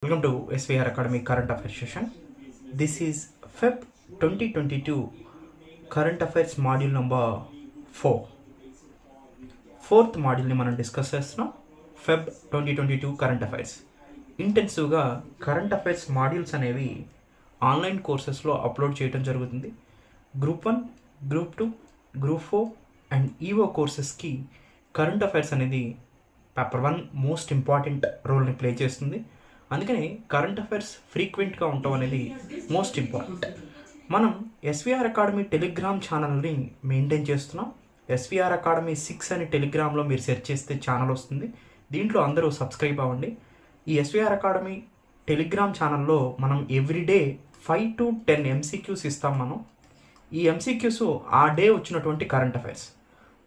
Welcome to SVR Academy Current Affairs session. This is Feb 2022 Current Affairs Module number 4. Fourth మాడ్యూల్ని మనం discuss చేస్తున్నాం. Feb 2022 current affairs. ఇంటెన్సివ్గా current affairs modules అనేవి online కోర్సెస్లో upload చేయడం జరుగుతుంది. Group 1, group 2, group 4 and EO కోర్సెస్కి current affairs అనేది పేపర్ 1 మోస్ట్ ఇంపార్టెంట్ రోల్ని ప్లే చేస్తుంది. అందుకని కరెంట్ అఫైర్స్ ఫ్రీక్వెంట్గా ఉండటం అనేది మోస్ట్ ఇంపార్టెంట్. మనం ఎస్విఆర్ అకాడమీ టెలిగ్రామ్ ఛానల్ని మెయింటైన్ చేస్తున్నాం. ఎస్విఆర్ అకాడమీ 6 అని టెలిగ్రామ్లో మీరు సెర్చ్ చేస్తే ఛానల్ వస్తుంది. దీంట్లో అందరూ సబ్స్క్రైబ్ అవ్వండి. ఈ ఎస్విఆర్ అకాడమీ టెలిగ్రామ్ ఛానల్లో మనం ఎవ్రీడే 5 to 10 MCQs ఇస్తాం. మనం ఈ MCQs ఆ డే వచ్చినటువంటి కరెంట్ అఫైర్స్,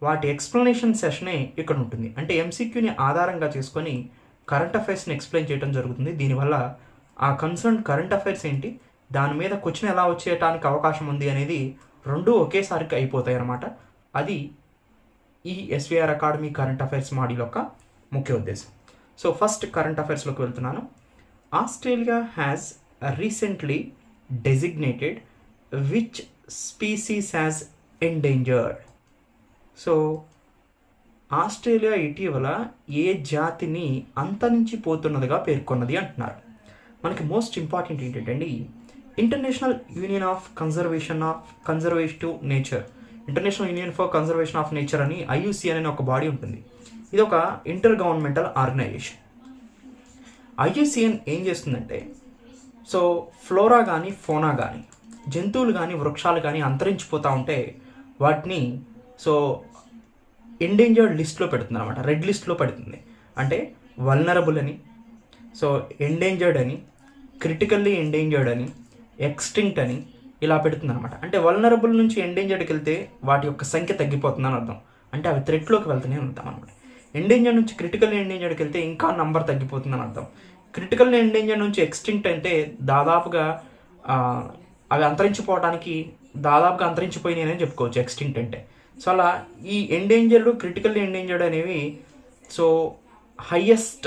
వాటి ఎక్స్ప్లెనేషన్ సెషనే ఇక్కడ ఉంటుంది. అంటే MCQని ఆధారంగా చేసుకొని కరెంట్ అఫైర్స్ని ఎక్స్ప్లెయిన్ చేయడం జరుగుతుంది. దీనివల్ల ఆ కన్సర్న్ కరెంట్ అఫైర్స్ ఏంటి, దాని మీద క్వశ్చన్ ఎలా వచ్చేయటానికి అవకాశం ఉంది అనేది రెండూ ఒకేసారికి అయిపోతాయి అన్నమాట. అది ఈ SVR academy current affairs module యొక్క ముఖ్య ఉద్దేశం. సో ఫస్ట్ కరెంట్ అఫైర్స్లోకి వెళ్తున్నాను. Australia has recently designated which species has endangered. So Australia ఇటీవల ఏ జాతిని అంతరించిపోతున్నదిగా పేర్కొన్నది అంటున్నారు. మనకి మోస్ట్ ఇంపార్టెంట్ ఏంటంటే international union of conservative nature, international union for conservation of nature అని IUCN అనే ఒక బాడీ ఉంటుంది. ఇది ఒక ఇంటర్ గవర్నమెంటల్ ఆర్గనైజేషన్. IUCN ఏం చేస్తుందంటే, సో ఫ్లోరా కానీ ఫోనా కానీ, జంతువులు కానీ వృక్షాలు కానీ అంతరించిపోతూ ఉంటే వాటిని సో ఎండేంజర్డ్ లిస్ట్లో పెడుతుంది అనమాట. రెడ్ లిస్ట్లో పెడుతుంది. అంటే వల్నరబుల్ అని, సో ఎండేంజర్డ్ అని, క్రిటికల్లీ ఎండేంజర్డ్ అని, ఎక్స్టింక్ట్ అని ఇలా పెడుతుంది అనమాట. అంటే వల్నరబుల్ నుంచి ఎండేంజర్డ్కి వెళ్తే వాటి యొక్క సంఖ్య తగ్గిపోతుందని అర్థం. అంటే అవి థ్రెట్లోకి వెళ్తానే అర్థం అనమాట. ఎండేంజర్డ్ నుంచి క్రిటికల్ ఎండేంజర్డ్కి వెళ్తే ఇంకా నంబర్ తగ్గిపోతుందని అర్థం. క్రిటికల్ ఎండేంజర్డ్ నుంచి ఎక్స్టింక్ట్ అంటే దాదాపుగా అవి అంతరించిపోవడానికి దాదాపుగా అంతరించిపోయినాయి అని చెప్పుకోవచ్చు ఎక్స్టింక్ట్ అంటే. సో అలా ఈ ఎండేంజర్డ్, క్రిటికల్ ఎండేంజర్డ్ అనేవి సో హయ్యెస్ట్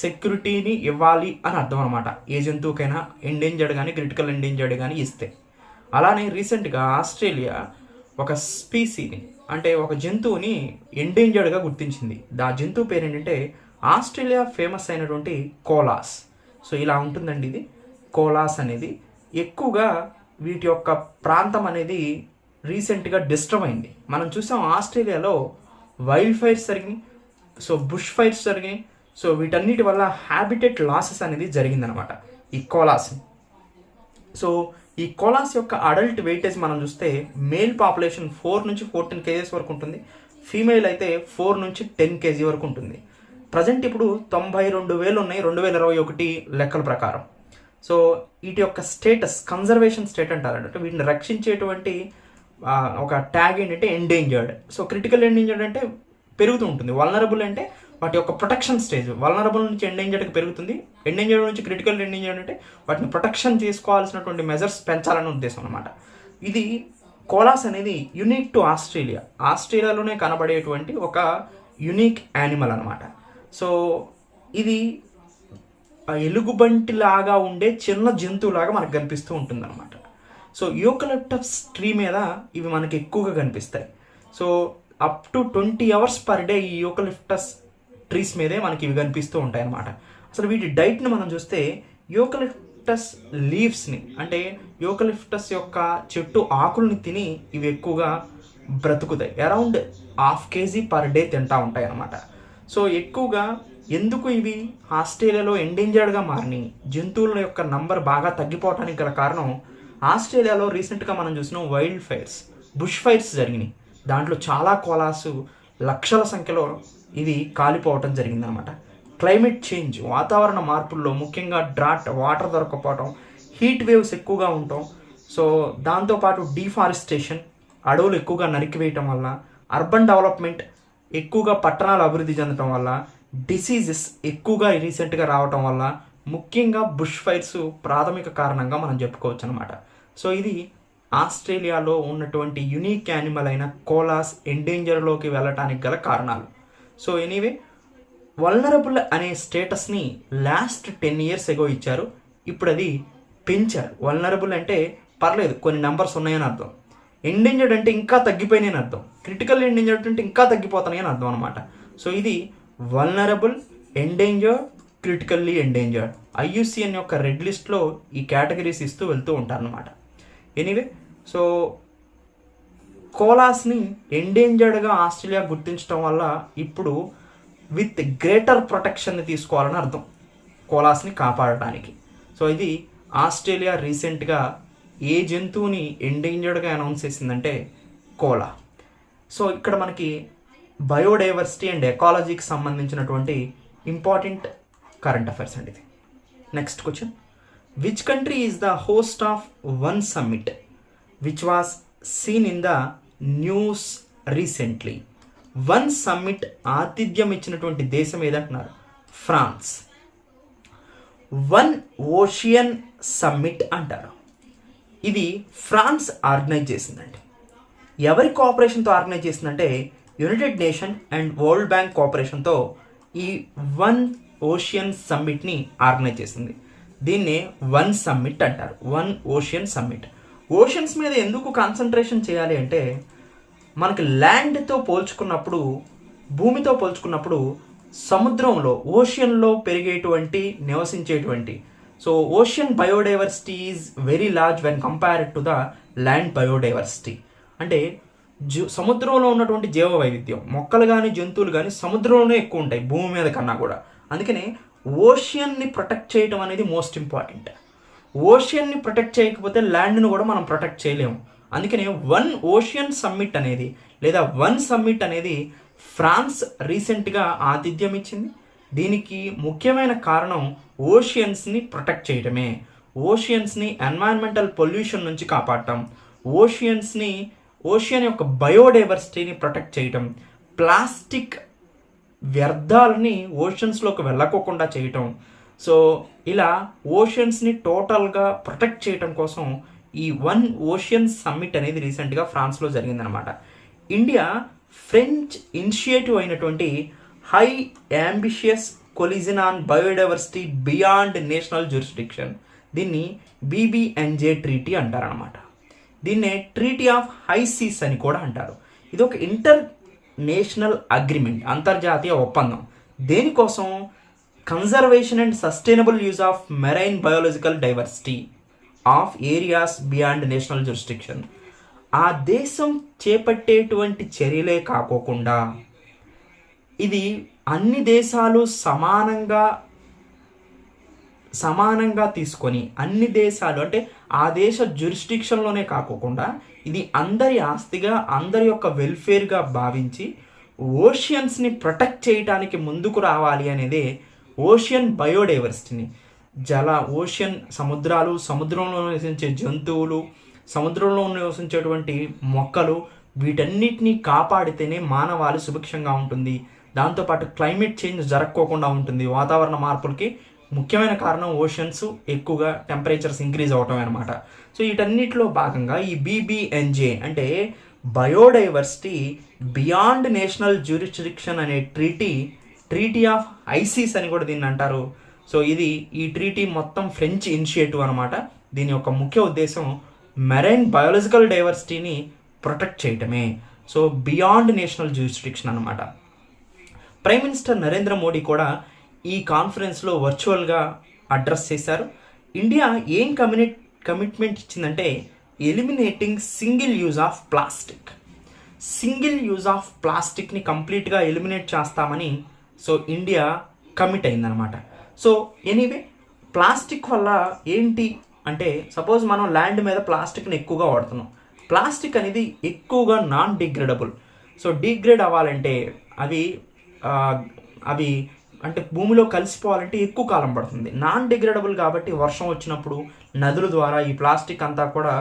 సెక్యూరిటీని ఇవ్వాలి అని అర్థం అనమాట. ఏ జంతువుకైనా ఎండేంజర్డ్ కానీ క్రిటికల్ ఎండేంజర్డ్ కానీ ఇస్తే. అలానే రీసెంట్గా ఆస్ట్రేలియా ఒక స్పీసీని, అంటే ఒక జంతువుని ఎండేంజర్డ్గా గుర్తించింది. ఆ జంతువు పేరు ఏంటంటే ఆస్ట్రేలియా ఫేమస్ అయినటువంటి కోలాస్. సో ఇలా ఉంటుందండి. ఇది కోలాస్ అనేది ఎక్కువగా వీటి యొక్క ప్రాంతం అనేది రీసెంట్గా డిస్టర్బ్ అయింది. మనం చూసాం ఆస్ట్రేలియాలో వైల్డ్ ఫైర్స్ జరిగినాయి, సో బుష్ ఫైర్స్ జరిగినాయి. సో వీటన్నిటి వల్ల హ్యాబిటెట్ లాసెస్ అనేది జరిగిందనమాట ఈ కోలాస్. సో ఈ కోలాస్ యొక్క అడల్ట్ వెయిటేజ్ మనం చూస్తే మేల్ పాపులేషన్ 4 నుంచి 14 kgs వరకు ఉంటుంది. ఫీమేల్ అయితే 4 నుంచి 10 kg వరకు ఉంటుంది. ప్రజెంట్ ఇప్పుడు 92,000 ఉన్నాయి 2021 లెక్కల ప్రకారం. సో వీటి యొక్క స్టేటస్ కన్జర్వేషన్ స్టేట్ అంటారంటే వీటిని రక్షించేటువంటి ఒక ట్యాగ్ ఏంటంటే ఎండేంజర్డ్. సో క్రిటికల్ ఎండేంజర్డ్ అంటే పెరుగుతూ ఉంటుంది. వల్నరబుల్ అంటే వాటి యొక్క ప్రొటెక్షన్ స్టేజ్. వల్నరబుల్ నుంచి ఎండేంజర్డ్కి పెరుగుతుంది. ఎండేంజర్డ్ నుంచి క్రిటికల్ ఎండేంజర్డ్ అంటే వాటిని ప్రొటెక్షన్ చేసుకోవాల్సినటువంటి మెజర్స్ పెంచాలనే ఉద్దేశం అనమాట. ఇది కోలాస్ అనేది యునిక్ టు ఆస్ట్రేలియా. ఆస్ట్రేలియాలోనే కనబడేటువంటి ఒక యునిక్ యానిమల్ అనమాట. సో ఇది ఎలుగుబంటి లాగా ఉండే చిన్న జంతువులాగా మనకు కనిపిస్తూ ఉంటుంది అనమాట. సో యూకలిప్టస్ ట్రీ మీద ఇవి మనకి ఎక్కువగా కనిపిస్తాయి. So up to 20 hours per day ఈ యూకలిప్టస్ ట్రీస్ మీదే మనకి ఇవి కనిపిస్తూ ఉంటాయి అన్నమాట. అసలు వీటి డైట్ని మనం చూస్తే యూకలిప్టస్ లీవ్స్ని, అంటే యూకలిప్టస్ యొక్క చెట్టు ఆకుల్ని తిని ఇవి ఎక్కువగా బ్రతుకుతాయి. అరౌండ్ 1/2 kg per day తింటూ ఉంటాయి అన్నమాట. సో ఎక్కువగా ఎందుకు ఇవి ఆస్ట్రేలియాలో ఎండేంజర్డ్గా మారినాయి, జంతువుల యొక్క నంబర్ బాగా తగ్గిపోవడానికి గల కారణం ఆస్ట్రేలియాలో రీసెంట్గా మనం చూసిన వైల్డ్ ఫైర్స్, బుష్ ఫైర్స్ జరిగినాయి. దాంట్లో చాలా కోలాసు లక్షల సంఖ్యలో ఇవి కాలిపోవటం జరిగిందనమాట. క్లైమేట్ చేంజ్, వాతావరణ మార్పుల్లో ముఖ్యంగా డ్రాట్, వాటర్ దొరకపోవటం, హీట్ వేవ్స్ ఎక్కువగా ఉండటం, సో దాంతోపాటు డిఫారెస్టేషన్, అడవులు ఎక్కువగా నరికివేయటం వల్ల, అర్బన్ డెవలప్మెంట్ ఎక్కువగా పట్టణాలు అభివృద్ధి చెందటం వల్ల, డిసీజెస్ ఎక్కువగా రీసెంట్గా రావటం వల్ల ముఖ్యంగా బుష్ ఫైర్స్ ప్రాథమిక కారణంగా మనం చెప్పుకోవచ్చు అనమాట. సో ఇది ఆస్ట్రేలియాలో ఉన్నటువంటి యునిక్ యానిమల్ అయిన కోలాస్ ఎండేంజర్లోకి వెళ్ళటానికి గల కారణాలు. సో ఎనీవే వల్నరబుల్ అనే స్టేటస్ని లాస్ట్ 10 years ఎగో ఇచ్చారు. ఇప్పుడు అది పెంచారు. వల్నరబుల్ అంటే పర్లేదు కొన్ని నెంబర్స్ ఉన్నాయని అర్థం. ఎండేంజర్డ్ అంటే ఇంకా తగ్గిపోయినాయి అని అర్థం. క్రిటికల్ ఎండేంజర్డ్ అంటే ఇంకా తగ్గిపోతున్నాయి అని అర్థం అనమాట. సో ఇది vulnerable, endangered, critically endangered. IUCN యొక్క రెడ్ లిస్ట్లో ఈ కేటగిరీస్ ఇస్తూ వెళ్తూ ఉంటారనమాట. ఎనీవే, సో కోలాస్ని ఎండేంజర్డ్గా ఆస్ట్రేలియా గుర్తించడం వల్ల ఇప్పుడు విత్ గ్రేటర్ ప్రొటెక్షన్ని తీసుకోవాలని అర్థం కోలాస్ని కాపాడటానికి. సో ఇది ఆస్ట్రేలియా రీసెంట్గా ఏ జంతువుని ఎండేంజర్డ్గా అనౌన్స్ చేసిందంటే కోలా. సో ఇక్కడ మనకి బయోడైవర్సిటీ అండ్ ఎకాలజీకి సంబంధించినటువంటి ఇంపార్టెంట్ కరెంట్ అఫైర్స్ అండి ఇది. Next question, which country is the host of one summit which was seen in the news recently? One summit ఆతిథ్యం ఇచ్చినటువంటి దేశం ఏదంటున్నారు? ఫ్రాన్స్. వన్ ఓషియన్ సమ్మిట్ అంటారు. ఇది ఫ్రాన్స్ ఆర్గనైజ్ చేసిందండి. ఎవరి కోఆపరేషన్తో ఆర్గనైజ్ చేసిందంటే United Nation and World Bank కోఆపరేషన్తో ఈ వన్ ఓషియన్ సమ్మిట్ని ఆర్గనైజ్ చేసింది. దీన్నే వన్ సమ్మిట్ అంటారు, వన్ ఓషియన్ సమ్మిట్. ఓషన్స్ మీద ఎందుకు కాన్సన్ట్రేషన్ చేయాలి అంటే మనకి ల్యాండ్తో పోల్చుకున్నప్పుడు, భూమితో పోల్చుకున్నప్పుడు సముద్రంలో ఓషియన్లో పెరిగేటువంటి నివసించేటువంటి so ocean biodiversity is very large when compared to the land biodiversity. అంటే సముద్రంలో ఉన్నటువంటి జీవ వైవిధ్యం, మొక్కలు కానీ జంతువులు కానీ సముద్రంలోనే ఎక్కువ ఉంటాయి భూమి మీద కన్నా కూడా. అందుకనే ఓషియన్ని ప్రొటెక్ట్ చేయడం అనేది మోస్ట్ ఇంపార్టెంట్. ఓషియన్ని ప్రొటెక్ట్ చేయకపోతే ల్యాండ్ను కూడా మనం ప్రొటెక్ట్ చేయలేము. అందుకనే వన్ ఓషియన్ సమ్మిట్ అనేది లేదా వన్ సమ్మిట్ అనేది ఫ్రాన్స్ రీసెంట్గా ఆతిథ్యం ఇచ్చింది. దీనికి ముఖ్యమైన కారణం ఓషియన్స్ని ప్రొటెక్ట్ చేయడమే. ఓషియన్స్ని ఎన్వైరన్మెంటల్ పొల్యూషన్ నుంచి కాపాడటం, ఓషియన్ యొక్క బయోడైవర్సిటీని ప్రొటెక్ట్ చేయటం, ప్లాస్టిక్ వ్యర్థాలని ఓషన్స్లోకి వెళ్ళకోకుండా చేయటం. సో ఇలా ఓషన్స్ని టోటల్గా ప్రొటెక్ట్ చేయటం కోసం ఈ వన్ ఓషియన్ సమ్మిట్ అనేది రీసెంట్గా ఫ్రాన్స్లో జరిగిందనమాట. ఇండియా ఫ్రెంచ్ ఇనిషియేటివ్ అయినటువంటి high ambitious collision on biodiversity beyond national jurisdiction, దీన్ని BBNJ ట్రీటీ అంటారనమాట. దీన్నే ట్రీటీ ఆఫ్ హై సీస్ అని కూడా అంటారు. ఇది ఒక ఇంటర్నేషనల్ అగ్రిమెంట్, అంతర్జాతీయ ఒప్పందం. దేనికోసం? Conservation and sustainable use of marine biological diversity of areas beyond national jurisdiction. ఆ దేశం చేపట్టేటువంటి చర్యలే కాకోకుండా ఇది అన్ని దేశాలు సమానంగా తీసుకొని, అన్ని దేశాలు అంటే ఆ దేశ జ్యూరిస్డిక్షన్లోనే కాకోకుండా ఇది అందరి ఆస్తిగా, అందరి యొక్క వెల్ఫేర్గా భావించి ఓషియన్స్ని ప్రొటెక్ట్ చేయడానికి ముందుకు రావాలి అనేది ఓషియన్ బయోడైవర్సిటీని, ఓషియన్ సముద్రాలు, సముద్రంలో నివసించే జంతువులు, సముద్రంలో నివసించేటువంటి మొక్కలు, వీటన్నిటినీ కాపాడితేనే మానవాళి సుభిక్షంగా ఉంటుంది. దాంతోపాటు క్లైమేట్ చేంజ్ జరగకోకుండా ఉంటుంది. వాతావరణ మార్పులకి ముఖ్యమైన కారణం ఓషన్స్ ఎక్కువగా టెంపరేచర్స్ ఇంక్రీజ్ అవటం అనమాట. సో వీటన్నిటిలో భాగంగా ఈ BBNJ అంటే బయోడైవర్సిటీ బియాండ్ నేషనల్ జ్యూరిస్డిక్షన్ అనే ట్రీటీ ఆఫ్ ఐసీస్ అని కూడా దీన్ని అంటారు. సో ఈ ట్రీటీ మొత్తం ఫ్రెంచ్ ఇనిషియేటివ్ అనమాట. దీని యొక్క ముఖ్య ఉద్దేశం మెరైన్ బయోలాజికల్ డైవర్సిటీని ప్రొటెక్ట్ చేయటమే. సో బియాండ్ నేషనల్ జ్యూరిస్డిక్షన్ అనమాట. ప్రైమ్ మినిస్టర్ నరేంద్ర మోడీ కూడా ఈ కాన్ఫరెన్స్లో వర్చువల్గా అడ్రస్ చేశారు. ఇండియా ఏం కమిట్మెంట్ ఇచ్చిందంటే ఎలిమినేటింగ్ సింగిల్ యూజ్ ఆఫ్ ప్లాస్టిక్ని కంప్లీట్గా ఎలిమినేట్ చేస్తామని సో ఇండియా కమిట్ అయిందనమాట. సో ఎనీవే, ప్లాస్టిక్ వల్ల ఏంటి అంటే సపోజ్ మనం ల్యాండ్ మీద ప్లాస్టిక్ని ఎక్కువగా వాడుతున్నాం. ప్లాస్టిక్ అనేది ఎక్కువగా నాన్ డిగ్రేడబుల్. సో డిగ్రేడ్ అవ్వాలంటే అవి అంటే భూమిలో కలిసిపోవాలంటే ఎక్కువ కాలం పడుతుంది. నాన్ డిగ్రేడబుల్ కాబట్టి వర్షం వచ్చినప్పుడు నదుల ద్వారా ఈ ప్లాస్టిక్ అంతా కూడా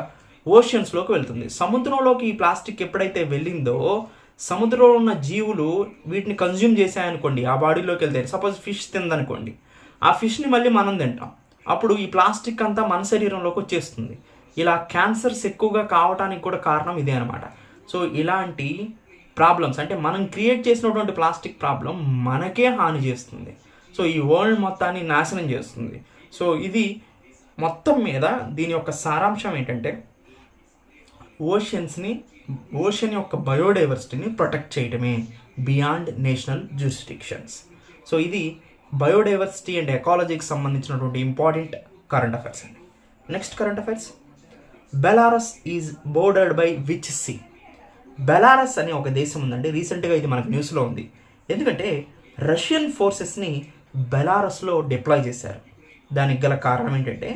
ఓషన్స్లోకి వెళ్తుంది. సముద్రంలోకి ఈ ప్లాస్టిక్ ఎప్పుడైతే వెళ్ళిందో సముద్రంలో ఉన్న జీవులు వీటిని కన్జ్యూమ్ చేశాయనుకోండి, ఆ బాడీలోకి వెళ్తాయి. సపోజ్ ఫిష్ తిందనుకోండి, ఆ ఫిష్ని మళ్ళీ మనం తింటాం. అప్పుడు ఈ ప్లాస్టిక్ అంతా మన శరీరంలోకి వచ్చేస్తుంది. ఇలా క్యాన్సర్స్ ఎక్కువగా కావడానికి కూడా కారణం ఇదే అనమాట. సో ఇలాంటి ప్రాబ్లమ్స్, అంటే మనం క్రియేట్ చేసినటువంటి ప్లాస్టిక్ ప్రాబ్లం మనకే హాని చేస్తుంది. సో ఈ వరల్డ్ మొత్తాన్ని నాశనం చేస్తుంది. సో ఇది మొత్తం మీద దీని యొక్క సారాంశం ఏంటంటే ఓషన్ యొక్క బయోడైవర్సిటీని ప్రొటెక్ట్ చేయడమే బియాండ్ నేషనల్ జ్యూరిస్డిక్షన్స్. సో ఇది బయోడైవర్సిటీ అండ్ ఎకాలజీకి సంబంధించినటువంటి ఇంపార్టెంట్ కరెంట్ అఫైర్స్ అండి. Next current affairs, Belarus is bordered by which sea? Belarus అనే ఒక దేశం ఉందండి. రీసెంట్గా ఇది మనకు న్యూస్లో ఉంది. ఎందుకంటే రష్యన్ ఫోర్సెస్ని బెలారస్లో డిప్లాయ్ చేశారు. దానికి గల కారణం ఏంటంటే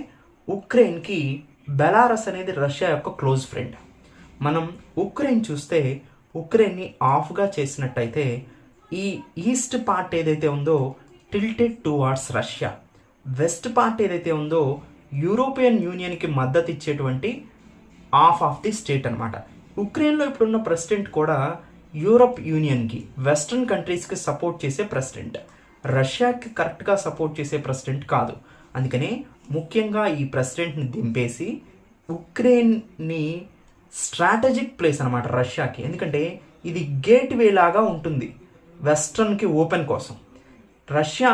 ఉక్రెయిన్కి బెలారస్ అనేది రష్యా యొక్క క్లోజ్ ఫ్రెండ్. మనం ఉక్రెయిన్ చూస్తే ఉక్రెయిన్ని ఆఫ్గా చేసినట్టయితే ఈ ఈస్ట్ పార్ట్ ఏదైతే ఉందో tilted towards Russia, west part ఏదైతే ఉందో యూరోపియన్ యూనియన్కి మద్దతు ఇచ్చేటువంటి ఆఫ్ ది స్టేట్ అనమాట. ఉక్రెయిన్లో ఇప్పుడున్న ప్రెసిడెంట్ కూడా యూరోప్ యూనియన్కి, వెస్ట్రన్ కంట్రీస్కి సపోర్ట్ చేసే ప్రెసిడెంట్, రష్యాకి కరెక్ట్గా సపోర్ట్ చేసే ప్రెసిడెంట్ కాదు. అందుకనే ముఖ్యంగా ఈ ప్రెసిడెంట్ని దింపేసి ఉక్రెయిన్ని స్ట్రాటజిక్ ప్లేస్ అనమాట రష్యాకి. ఎందుకంటే ఇది గేట్ వే లాగా ఉంటుంది వెస్ట్రన్కి ఓపెన్ కోసం. రష్యా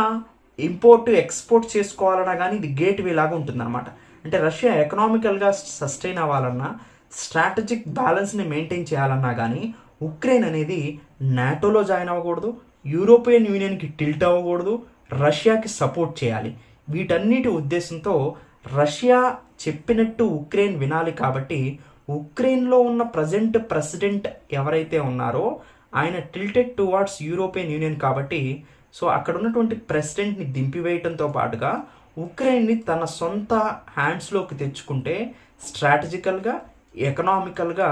ఇంపోర్ట్ ఎక్స్పోర్ట్ చేసుకోవాలన్నా కానీ ఇది గేట్ వే లాగా ఉంటుందన్నమాట. అంటే రష్యా ఎకనామికల్గా సస్టైన్ అవ్వాలన్నా, స్ట్రాటజిక్ బ్యాలెన్స్ని మెయింటైన్ చేయాలన్నా కానీ ఉక్రెయిన్ అనేది నాటోలో జాయిన్ అవ్వకూడదు, యూరోపియన్ యూనియన్కి టిల్ట్ అవ్వకూడదు, రష్యాకి సపోర్ట్ చేయాలి. వీటన్నిటి ఉద్దేశంతో రష్యా చెప్పినట్టు ఉక్రెయిన్ వినాలి. కాబట్టి ఉక్రెయిన్లో ఉన్న ప్రజెంట్ ప్రెసిడెంట్ ఎవరైతే ఉన్నారో ఆయన టిల్టెడ్ టువార్డ్స్ యూరోపియన్ యూనియన్ కాబట్టి సో అక్కడ ఉన్నటువంటి ప్రెసిడెంట్ని దింపివేయడంతో పాటుగా ఉక్రెయిన్ని తన సొంత హ్యాండ్స్లోకి తెచ్చుకుంటే స్ట్రాటజికల్గా, ఎకనామికల్గా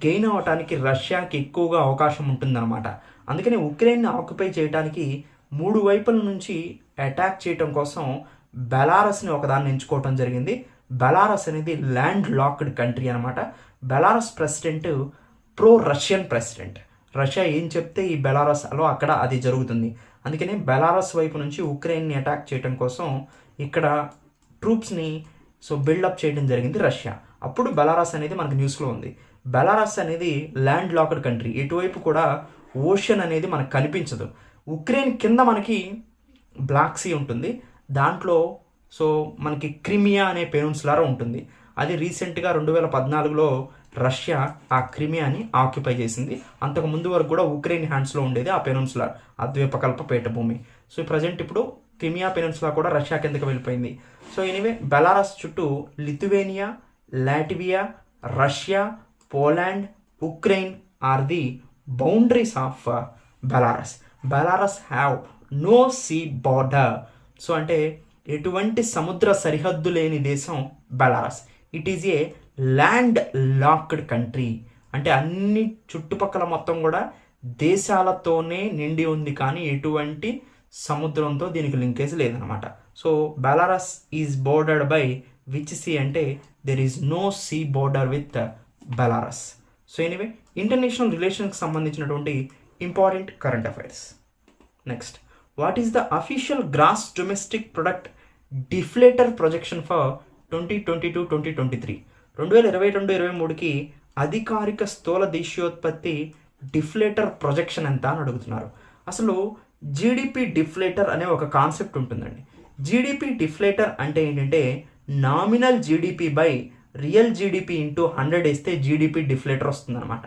గెయిన్ అవ్వటానికి రష్యాకి ఎక్కువగా అవకాశం ఉంటుందన్నమాట. అందుకని ఉక్రెయిన్ని ఆక్యుపై చేయడానికి 3 వైపుల నుంచి అటాక్ చేయడం కోసం బెలారస్ని ఒకదాన్ని ఎంచుకోవడం జరిగింది. బెలారస్ అనేది ల్యాండ్ లాక్డ్ కంట్రీ అనమాట. Belarus president pro Russian president. Russia ఏం చెప్తే ఈ బెలారస్లో అక్కడ అది జరుగుతుంది. అందుకని బెలారస్ వైపు నుంచి ఉక్రెయిన్ని అటాక్ చేయడం కోసం ఇక్కడ ట్రూప్స్ని బిల్డప్ చేయడం జరిగింది రష్యా. అప్పుడు బెలారస్ అనేది మనకు న్యూస్లో ఉంది. బెలారస్ అనేది ల్యాండ్ లాక్డ్ కంట్రీ. ఎటువైపు కూడా ఓషన్ అనేది మనకు కనిపించదు. ఉక్రెయిన్ కింద మనకి బ్లాక్ సీ ఉంటుంది. దాంట్లో మనకి క్రిమియా అనే పెనిన్సులా ఉంటుంది. అది రీసెంట్గా 2014లో రష్యా ఆ క్రిమియాని ఆక్యుపై చేసింది. అంతకు ముందు వరకు కూడా ఉక్రెయిన్ హ్యాండ్స్లో ఉండేది ఆ పెనిన్సులా, ఆ ద్వీపకల్ప పీఠభూమి. ప్రజెంట్ ఇప్పుడు క్రిమియా పెనిన్సులా కూడా రష్యా కిందకి వెళ్ళిపోయింది. ఎనీవే బెలారస్ చుట్టూ Lithuania, Latvia, Russia, Poland, Ukraine are the boundaries of Belarus. Belarus have no sea border. అంటే ఎటువంటి సముద్ర సరిహద్దు లేని దేశం బెలారస్. It is a landlocked country. అంటే అన్ని చుట్టుపక్కల మొత్తం కూడా దేశాలతోనే నిండి ఉంది, కానీ ఎటువంటి సముద్రంతో దీనికి లింకేజ్ లేదనమాట. Belarus is bordered by which sea అంటే there is no sea border with Belarus. Anyway international రిలేషన్కి సంబంధించినటువంటి important current affairs. Next, what is the official gross domestic product deflator projection for 2022-2023? 2022-23కి అధికారిక స్థూల దేశీయోత్పత్తి డిఫ్లేటర్ ప్రొజెక్షన్ ఎంత అని అడుగుతున్నారు. అసలు జీడిపి డిఫ్లేటర్ అనే ఒక కాన్సెప్ట్ ఉంటుందండి. జీడిపి డిఫ్లేటర్ అంటే ఏంటంటే nominal GDP by real GDP into 100 వేస్తే జీడిపి డిఫ్లేటర్ వస్తుందన్నమాట.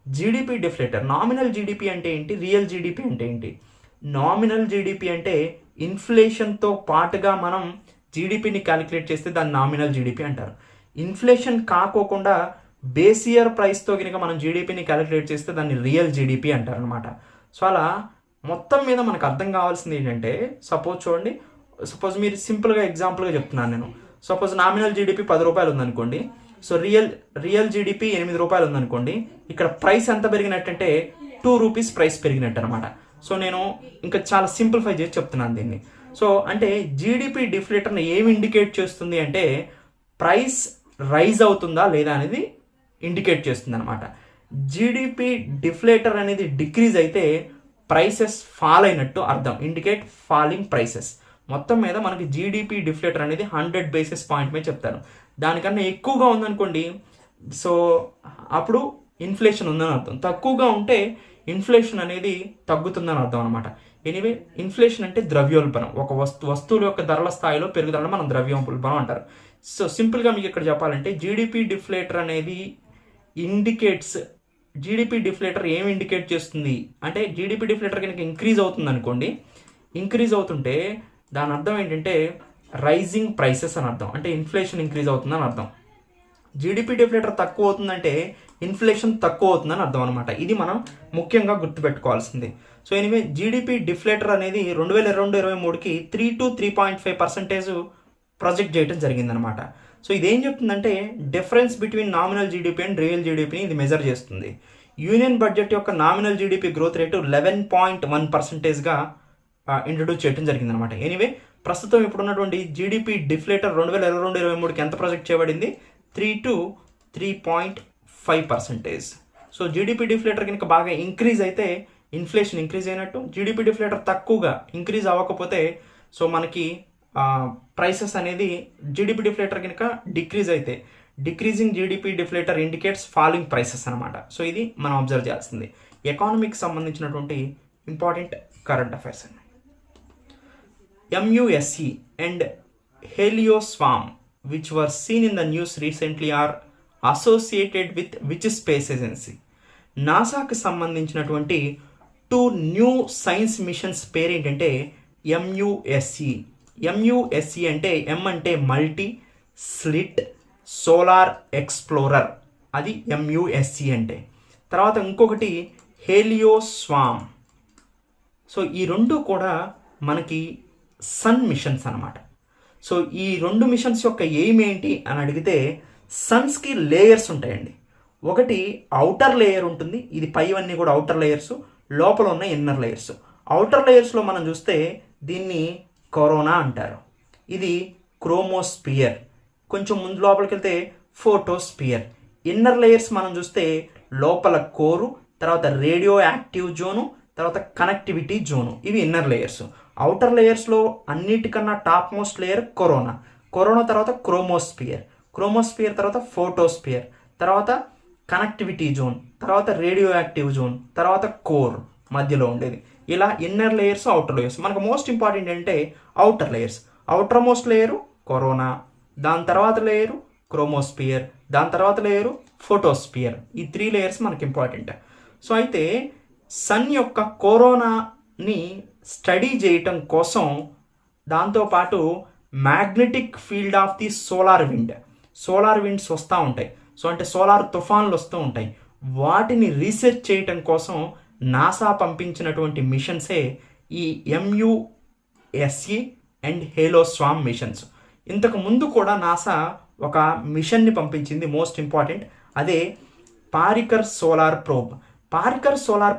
జీడిపి డిఫ్లేటర్, నామినల్ జీడిపి అంటే ఏంటి, రియల్ జీడిపి అంటే ఏంటి? నామినల్ జీడిపి అంటే ఇన్ఫ్లేషన్తో పాటుగా మనం జీడిపిని క్యాలిక్యులేట్ చేస్తే దాన్ని నామినల్ జీడిపి అంటారు. ఇన్ఫ్లేషన్ కాకోకుండా బేస్ ఇయర్ ప్రైస్తో కనుక మనం జీడిపిని క్యాలిక్యులేట్ చేస్తే దాన్ని రియల్ జీడిపి అంటారు అనమాట. అలా మొత్తం మీద మనకు అర్థం కావాల్సింది ఏంటంటే, సపోజ్ మీరు సింపుల్గా ఎగ్జాంపుల్గా చెప్తున్నాను నేను. సపోజ్ నామినల్ జీడిపి 10 రూపాయలు ఉందనుకోండి. రియల్ జీడిపి 8 రూపాయలు ఉందనుకోండి. ఇక్కడ ప్రైస్ ఎంత పెరిగినట్టంటే 2 రూపీస్ ప్రైస్ పెరిగినట్టు అనమాట. నేను ఇంకా చాలా సింప్లిఫై చేసి చెప్తున్నాను దీన్ని. అంటే జీడిపి డిఫ్లేటర్ని ఏమి ఇండికేట్ చేస్తుంది అంటే ప్రైస్ రైజ్ అవుతుందా లేదా అనేది ఇండికేట్ చేస్తుంది అనమాట. జీడిపి డిఫ్లేటర్ అనేది డిక్రీజ్ అయితే ప్రైసెస్ ఫాల్ అయినట్టు అర్థం, ఇండికేట్ ఫాలింగ్ ప్రైసెస్. మొత్తం మీద మనకి జీడిపి డిఫ్లేటర్ అనేది 100 బేసిస్ పాయింట్ మీద చెప్తారు. దానికన్నా ఎక్కువగా ఉందనుకోండి అప్పుడు ఇన్ఫ్లేషన్ ఉందని అర్థం. తక్కువగా ఉంటే ఇన్ఫ్లేషన్ అనేది తగ్గుతుందని అర్థం అనమాట. ఎనీవే, ఇన్ఫ్లేషన్ అంటే ద్రవ్యోల్బణం. ఒక వస్తువుల యొక్క ధరల స్థాయిలో పెరుగుదలను మనం ద్రవ్యోల్బణం అంటారు. సో సింపుల్గా మీకు ఇక్కడ చెప్పాలంటే జీడిపి డిఫ్లేటర్ అనేది జీడిపి డిఫ్లేటర్ ఏమి ఇండికేట్ చేస్తుంది అంటే, జీడిపి డిఫ్లేటర్ కనుక ఇంక్రీజ్ అవుతుంది అనుకోండి, ఇంక్రీజ్ అవుతుంటే దాని అర్థం ఏంటంటే రైజింగ్ ప్రైసెస్ అని అర్థం, అంటే ఇన్ఫ్లేషన్ ఇంక్రీజ్ అవుతుందని అర్థం. జీడిపి డిఫ్లేటర్ తక్కువ అవుతుందంటే ఇన్ఫ్లేషన్ తక్కువ అవుతుందని అర్థం అనమాట. ఇది మనం ముఖ్యంగా గుర్తుపెట్టుకోవాల్సింది. సో ఎనివే, జీడిపి డిఫ్లేటర్ అనేది 2022-23కి 3 to 3.5% ప్రొజెక్ట్ చేయడం జరిగిందనమాట. సో ఇదేం చెప్తుందంటే difference between nominal GDP and real జీడిపిని ఇది మెజర్ చేస్తుంది. యూనియన్ బడ్జెట్ యొక్క నామినల్ జీడిపి గ్రోత్ రేటు 11.1%గా ఇంట్రడ్యూస్ చేయడం జరిగిందనమాట. ఎనీవే, ప్రస్తుతం ఇప్పుడున్నటువంటి జీడిపి డిఫ్లేటర్ 2022-23కి ఎంత ప్రొజెక్ట్ చేయబడింది? 3 to 3.5%. సో జీడిపి డిఫ్లేటర్ కనుక బాగా ఇంక్రీజ్ అయితే ఇన్ఫ్లేషన్ ఇంక్రీజ్ అయినట్టు, జీడిపి డిఫ్లేటర్ తక్కువగా ఇంక్రీజ్ అవ్వకపోతే సో మనకి ప్రైసెస్ అనేది జీడిపి డిఫ్లేటర్ కనుక డిక్రీజ్ అయితే decreasing GDP deflator indicates falling prices అనమాట. సో ఇది మనం అబ్జర్వ్ చేయాల్సింది. ఎకానమీకి సంబంధించినటువంటి ఇంపార్టెంట్ కరెంట్ అఫైర్స్ అండి. MUSE and Helioswarm, which were seen in the news recently, are associated with which space agency? నాసాకి సంబంధించినటువంటి 2 న్యూ సైన్స్ మిషన్స్ పేరు ఏంటంటే MUSE. MUSE అంటే M అంటే మల్టీ స్లిట్ సోలార్ ఎక్స్ప్లోరర్, అది MUSE అంటే. తర్వాత ఇంకొకటి హేలియోస్వామ్. సో ఈ రెండు కూడా మనకి సన్ మిషన్స్ అనమాట. సో ఈ 2 మిషన్స్ యొక్క ఎయిమ్ ఏంటి అని అడిగితే, సన్స్కి లేయర్స్ ఉంటాయండి. ఒకటి అవుటర్ లేయర్ ఉంటుంది, ఇది పైవన్నీ కూడా అవుటర్ లేయర్స్, లోపల ఉన్న ఇన్నర్ లేయర్స్. అవుటర్ లేయర్స్లో మనం చూస్తే దీన్ని కరోనా అంటారు, ఇది క్రోమోస్పియర్. కొంచెం ముందు లోపలికి వెళ్తే ఫోటోస్పియర్. ఇన్నర్ లేయర్స్ మనం చూస్తే లోపల కోరు, తర్వాత రేడియో యాక్టివ్ జోను, తర్వాత కనెక్టివిటీ జోను, ఇవి ఇన్నర్ లేయర్స్. అవుటర్ లేయర్స్లో అన్నిటికన్నా టాప్ మోస్ట్ లేయర్ కరోనా తర్వాత క్రోమోస్పియర్ తర్వాత ఫోటోస్పియర్, తర్వాత కనెక్టివిటీ జోన్, తర్వాత రేడియో యాక్టివ్ జోన్, తర్వాత కోర్ మధ్యలో ఉండేది. ఇలా ఇన్నర్ లేయర్స్, అవుటర్ లేయర్స్. మనకు మోస్ట్ ఇంపార్టెంట్ అంటే outer layers. Outer most layer corona, దాని తర్వాత లేయరు క్రోమోస్పియర్, దాని తర్వాత లేయరు ఫోటోస్పియర్. ఈ 3 లేయర్స్ మనకి ఇంపార్టెంట్. సో అయితే సన్ యొక్క కరోనాని స్టడీ చేయటం కోసం దాంతోపాటు magnetic field of the solar winds వస్తూ ఉంటాయి. సో అంటే సోలార్ తుఫాన్లు వస్తూ ఉంటాయి. వాటిని రీసెర్చ్ చేయటం కోసం నాసా పంపించినటువంటి మిషన్సే ఈ MUSE అండ్ హేలోస్వామ్ మిషన్స్. ఇంతకు ముందు కూడా నాసా ఒక మిషన్ని పంపించింది, మోస్ట్ ఇంపార్టెంట్, అదే పారికర్ సోలార్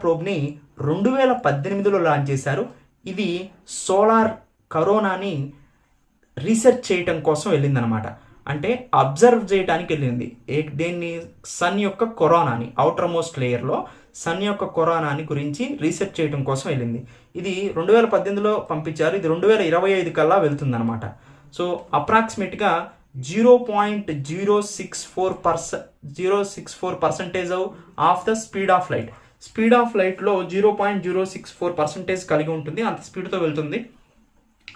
ప్రోబ్ని 2018లో లాంచ్ చేశారు. ఇది సోలార్ కరోనాని రీసెర్చ్ చేయటం కోసం వెళ్ళిందనమాట. అంటే అబ్జర్వ్ చేయడానికి వెళ్ళింది. దేన్ని? సన్ యొక్క కరోనాని, అవుటర్ మోస్ట్ లేయర్లో సన్ యొక్క కరోనాని గురించి రీసెర్చ్ చేయడం కోసం వెళ్ళింది. ఇది 2018లో పంపించారు, ఇది 2025 కల్లా వెళ్తుందనమాట. సో అప్రాక్సిమేట్గా 0.064% ఆఫ్ ద స్పీడ్ ఆఫ్ లైట్లో 0.064% కలిగి ఉంటుంది. అంత స్పీడ్తో వెళ్తుంది.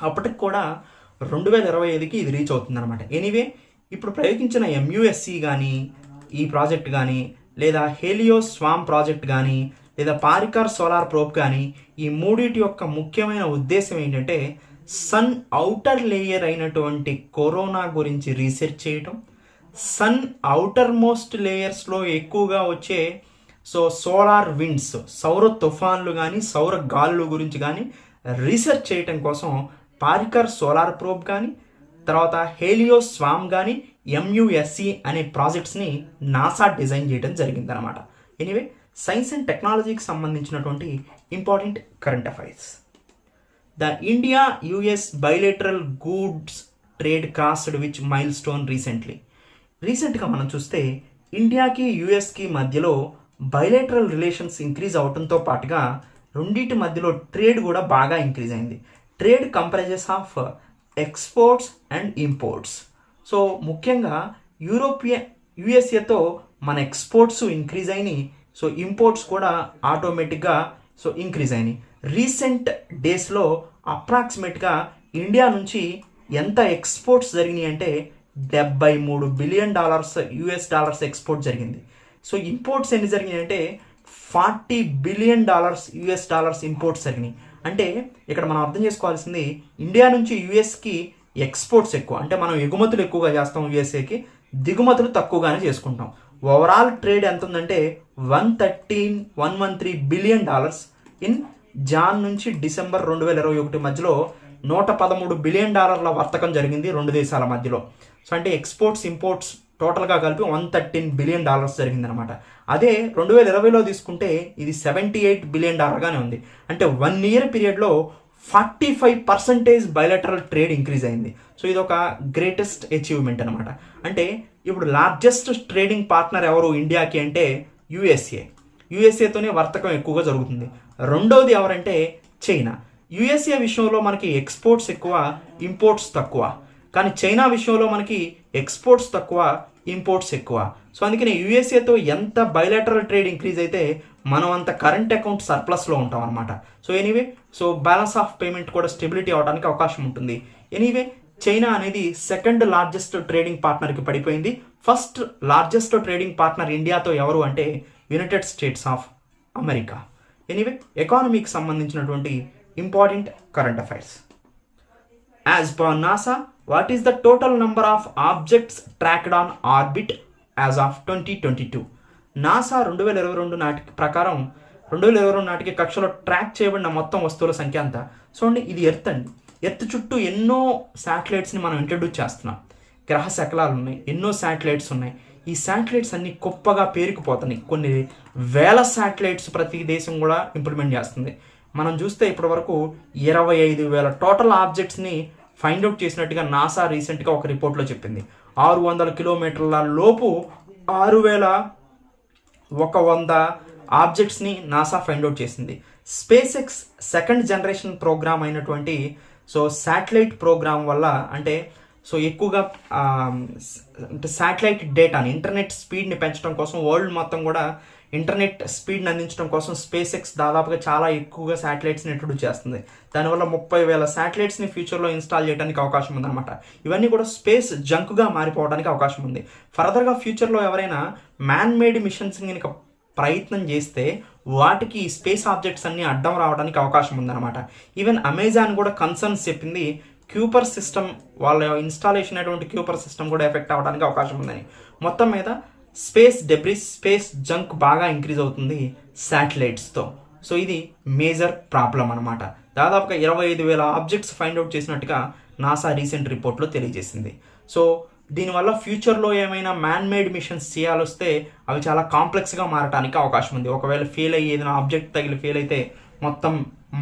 అప్పటికి కూడా 2025కి ఇది రీచ్ అవుతుంది అనమాట. ఎనీవే, ఇప్పుడు ప్రయోగించిన MUSE కానీ, ఈ ప్రాజెక్ట్ కానీ, లేదా హేలియోస్వామ్ ప్రాజెక్ట్ కానీ, లేదా పారికర్ సోలార్ ప్రోబ్ కానీ, ఈ మూడింటి యొక్క ముఖ్యమైన ఉద్దేశం ఏంటంటే సన్ అవుటర్ లేయర్ అయినటువంటి కరోనా గురించి రీసెర్చ్ చేయటం, సన్ అవుటర్ మోస్ట్ లేయర్స్లో ఎక్కువగా వచ్చే సోలార్ విండ్స్, సౌర తుఫాన్లు కానీ, సౌర గాలుల గురించి కానీ రీసెర్చ్ చేయటం కోసం పారికర్ సోలార్ ప్రోబ్ కానీ, తర్వాత హేలియోస్వామ్ కానీ, MUSE అనే ప్రాజెక్ట్స్ని నాసా డిజైన్ చేయడం జరిగిందనమాట. ఎనీవే, సైన్స్ అండ్ టెక్నాలజీకి సంబంధించినటువంటి important current affairs. The India US bilateral goods trade crossed which milestone రీసెంట్గా మనం చూస్తే ఇండియాకి యుఎస్కి మధ్యలో బైలేటరల్ రిలేషన్స్ ఇంక్రీజ్ అవడంతో పాటుగా రెండింటి మధ్యలో ట్రేడ్ కూడా బాగా ఇంక్రీజ్ అయింది. Trade comprises of exports and imports. So ముఖ్యంగా యుఎస్ఏతో మన ఎక్స్పోర్ట్స్ ఇంక్రీజ్ అయినాయి, సో ఇంపోర్ట్స్ కూడా ఆటోమేటిక్గా సో ఇంక్రీజ్ అయినాయి. రీసెంట్ డేస్లో అప్రాక్సిమేట్గా ఇండియా నుంచి ఎంత ఎక్స్పోర్ట్స్ జరిగినాయి అంటే $73 బిలియన్ యుఎస్ డాలర్స్ ఎక్స్పోర్ట్ జరిగింది. సో ఇంపోర్ట్స్ ఎన్ని జరిగినాయి అంటే $40 బిలియన్ యుఎస్ డాలర్స్ ఇంపోర్ట్స్ జరిగినాయి. అంటే ఇక్కడ మనం అర్థం చేసుకోవాల్సింది ఇండియా నుంచి యుఎస్కి ఎక్స్పోర్ట్స్ ఎక్కువ, అంటే మనం ఎగుమతులు ఎక్కువగా చేస్తాం యుఎస్ఏకి, దిగుమతులు తక్కువగానే చేసుకుంటాం. ఓవరాల్ ట్రేడ్ ఎంత ఉందంటే $113 బిలియన్ ఇన్ జాన్ నుంచి డిసెంబర్ 2021 మధ్యలో $113 బిలియన్ వర్తకం జరిగింది రెండు దేశాల మధ్యలో. సో అంటే ఎక్స్పోర్ట్స్ ఇంపోర్ట్స్ టోటల్గా కలిపి $113 బిలియన్ జరిగింది అనమాట. అదే 2020లో తీసుకుంటే ఇది $78 బిలియన్ గానే ఉంది. అంటే 1 ఇయర్ పీరియడ్లో 45% బైలాటరల్ ట్రేడ్ ఇంక్రీజ్ అయింది. సో ఇది ఒక గ్రేటెస్ట్ అచీవ్మెంట్ అనమాట. అంటే ఇప్పుడు లార్జెస్ట్ ట్రేడింగ్ పార్ట్నర్ ఎవరు ఇండియాకి అంటే యుఎస్ఏతోనే వర్తకం ఎక్కువగా జరుగుతుంది. రెండోది ఎవరంటే చైనా. యుఎస్ఏ విషయంలో మనకి ఎక్స్పోర్ట్స్ ఎక్కువ, ఇంపోర్ట్స్ తక్కువ. కానీ చైనా విషయంలో మనకి ఎక్స్పోర్ట్స్ తక్కువ, ఇంపోర్ట్స్ ఎక్కువ. సో అందుకని యుఎస్ఏతో ఎంత బైలాటరల్ ట్రేడ్ ఇంక్రీజ్ అయితే మనం అంత కరెంట్ అకౌంట్ సర్ప్లస్లో ఉంటాం అనమాట. So anyway so balance of payment కూడా స్టెబిలిటీ అవడానికి అవకాశం ఉంటుంది. ఎనీవే చైనా అనేది సెకండ్ లార్జెస్ట్ ట్రేడింగ్ పార్ట్నర్కి పడిపోయింది. ఫస్ట్ లార్జెస్ట్ ట్రేడింగ్ పార్ట్నర్ ఇండియాతో ఎవరు అంటే United States of America. Anyway ఎకానమీకి సంబంధించినటువంటి important current affairs. As per NASA, what is the total number of objects tracked on orbit as of 2022? NASA 2022 నాటికి ప్రకారం 2022 నాటికి కక్షలో ట్రాక్ చేయబడిన మొత్తం వస్తువుల సంఖ్య అంతా. చూడండి, ఇది ఎర్త్ అండి. ఎర్త్ చుట్టూ ఎన్నో శాటిలైట్స్ని మనం ఇంట్రడ్యూస్ చేస్తున్నాం. గ్రహ శకలాలు ఉన్నాయి, ఎన్నో శాటిలైట్స్ ఉన్నాయి. ఈ శాటిలైట్స్ అన్ని గొప్పగా పేరుకుపోతున్నాయి. కొన్ని వేల శాటిలైట్స్ ప్రతి దేశం కూడా ఇంప్లిమెంట్ చేస్తుంది. మనం చూస్తే ఇప్పటి వరకు 25,000 టోటల్ ఆబ్జెక్ట్స్ని ఫైండ్ అవుట్ చేసినట్టుగా నాసా రీసెంట్గా ఒక రిపోర్ట్లో చెప్పింది. 600 కిలోమీటర్ల లోపు 6,100 ఆబ్జెక్ట్స్ని నాసా ఫైండ్ అవుట్ చేసింది. SpaceX second generation program అయినటువంటి సో శాటిలైట్ ప్రోగ్రామ్ వల్ల అంటే సో ఎక్కువగా అంటే శాటిలైట్ డేటాని, ఇంటర్నెట్ స్పీడ్ని పెంచడం కోసం, వరల్డ్ మొత్తం కూడా ఇంటర్నెట్ స్పీడ్ని అందించడం కోసం స్పేస్ ఎక్స్ దాదాపుగా చాలా ఎక్కువగా శాటిలైట్స్ని ఇంట్రడ్యూస్ చేస్తుంది. దానివల్ల 30,000 శాటిలైట్స్ని ఫ్యూచర్లో ఇన్స్టాల్ చేయడానికి అవకాశం ఉందన్నమాట. ఇవన్నీ కూడా స్పేస్ జంక్గా మారిపోవడానికి అవకాశం ఉంది. ఫర్దర్గా ఫ్యూచర్లో ఎవరైనా మ్యాన్ మేడ్ మిషన్స్ కనుక ప్రయత్నం చేస్తే వాటికి స్పేస్ ఆబ్జెక్ట్స్ అన్ని అడ్డం రావడానికి అవకాశం ఉందన్నమాట. ఈవెన్ అమెజాన్ కూడా కన్సర్న్స్ చెప్పింది, క్యూపర్ సిస్టమ్ వాళ్ళ ఇన్స్టాలేషన్ అయినటువంటి క్యూపర్ సిస్టమ్ కూడా ఎఫెక్ట్ అవ్వడానికి అవకాశం ఉందని. మొత్తం మీద స్పేస్ డెబ్రిస్, స్పేస్ జంక్ బాగా ఇంక్రీజ్ అవుతుంది శాటిలైట్స్తో. సో ఇది మేజర్ ప్రాబ్లం అనమాట. దాదాపుగా 25,000 ఆబ్జెక్ట్స్ ఫైండ్ అవుట్ చేసినట్టుగా నాసా రీసెంట్ రిపోర్ట్లో తెలియజేసింది. సో దీనివల్ల ఫ్యూచర్లో ఏమైనా మ్యాన్ మేడ్ మిషన్స్ చేయాలొస్తే అవి చాలా కాంప్లెక్స్గా మారడానికి అవకాశం ఉంది. ఒకవేళ ఫెయిల్ అయ్యి ఏదైనా ఆబ్జెక్ట్ తగిలి ఫెయిల్ అయితే మొత్తం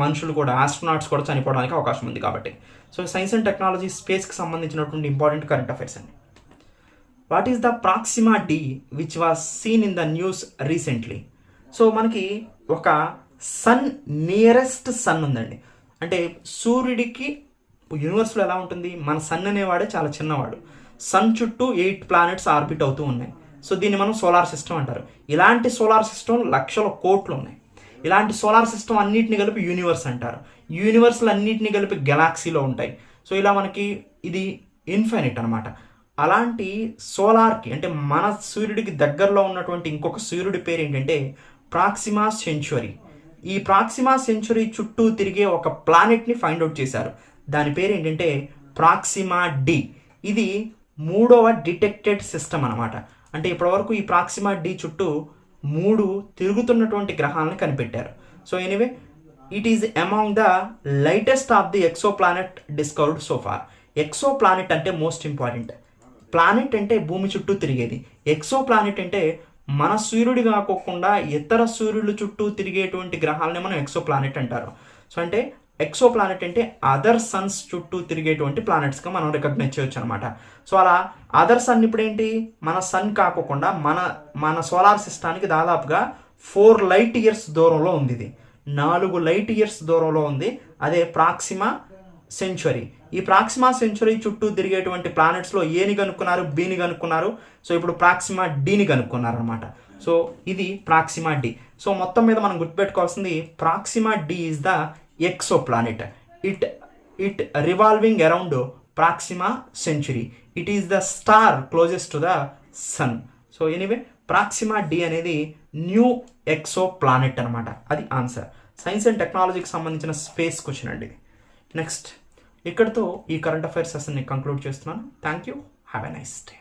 మనుషులు కూడా, ఆస్ట్రోనాట్స్ కూడా చనిపోవడానికి అవకాశం ఉంది. కాబట్టి సో సైన్స్ అండ్ టెక్నాలజీ, స్పేస్కి సంబంధించినటువంటి ఇంపార్టెంట్ కరెంట్ అఫైర్స్ అండి. What is the Proxima D which was seen in the news recently? So మనకి ఒక సన్, నియరెస్ట్ సన్ ఉందండి. అంటే సూర్యుడికి యూనివర్స్లో ఎలా ఉంటుంది, మన సన్ అనేవాడే చాలా చిన్నవాడు. సన్ చుట్టూ 8 ప్లానెట్స్ ఆర్బిట్ అవుతూ ఉన్నాయి. సో దీన్ని మనం సోలార్ సిస్టమ్ అంటారు. ఇలాంటి సోలార్ సిస్టమ్ లక్షల కోట్లు ఉన్నాయి. ఇలాంటి సోలార్ సిస్టమ్ అన్నిటిని కలిపి యూనివర్స్ అంటారు. యూనివర్స్లు అన్నిటిని కలిపి గెలాక్సీలో ఉంటాయి. సో ఇలా మనకి ఇది ఇన్ఫైనైట్ అనమాట. అలాంటి సోలార్కి అంటే మన సూర్యుడికి దగ్గరలో ఉన్నటువంటి ఇంకొక సూర్యుడి పేరు ఏంటంటే ప్రాక్సిమా సెంచురీ. ఈ ప్రాక్సిమా సెంచురీ చుట్టూ తిరిగే ఒక ప్లానెట్ని ఫైండ్ అవుట్ చేశారు. దాని పేరు ఏంటంటే ప్రాక్సిమా డి. ఇది 3వ డిటెక్టెడ్ సిస్టమ్ అనమాట. అంటే ఇప్పటివరకు ఈ ప్రాక్సిమా డి చుట్టూ 3 తిరుగుతున్నటువంటి గ్రహాలను కనిపెట్టారు. So anyway it is among the lightest of the exoplanet discovered so far. Exoplanet అంటే మోస్ట్ ఇంపార్టెంట్. ప్లానెట్ అంటే భూమి చుట్టూ తిరిగేది. ఎక్సో ప్లానెట్ అంటే మన సూర్యుడి కాకోకుండా ఇతర సూర్యుల చుట్టూ తిరిగేటువంటి గ్రహాలని మనం ఎక్సో ప్లానెట్ అంటారు. సో అంటే ఎక్సో ప్లానెట్ అంటే అదర్ సన్స్ చుట్టూ తిరిగేటువంటి ప్లానెట్స్గా మనం రికగ్నైజ్ చేయొచ్చు అనమాట. సో అలా అదర్ సన్ ఇప్పుడు ఏంటి, మన సన్ కాకోకుండా మన సోలార్ సిస్టానికి దాదాపుగా 4 లైట్ ఇయర్స్ దూరంలో ఉంది. ఇది 4 లైట్ ఇయర్స్ దూరంలో ఉంది. అదే ప్రాక్సిమా సెంచురీ. ఈ ప్రాక్సిమా సెంచురీ చుట్టూ తిరిగేటువంటి ప్లానెట్స్లో ఏని కనుక్కున్నారు, బిని కనుక్కున్నారు. సో ఇప్పుడు ప్రాక్సిమా డిని కనుక్కున్నారు అనమాట. సో ఇది ప్రాక్సిమా డి. సో మొత్తం మీద మనం గుర్తుపెట్టుకోవాల్సింది Proxima D is the exoplanet. It revolving around Proxima Centauri. It is the star closest to the sun. So anyway Proxima D అనేది న్యూ ఎక్సో ప్లానెట్ అనమాట. అది ఆన్సర్. సైన్స్ అండ్ టెక్నాలజీకి సంబంధించిన space question అండి. Next ఇక్కడితో ఈ current affairs సెషన్ని conclude చేస్తున్నాను. Thank you. Have a nice day.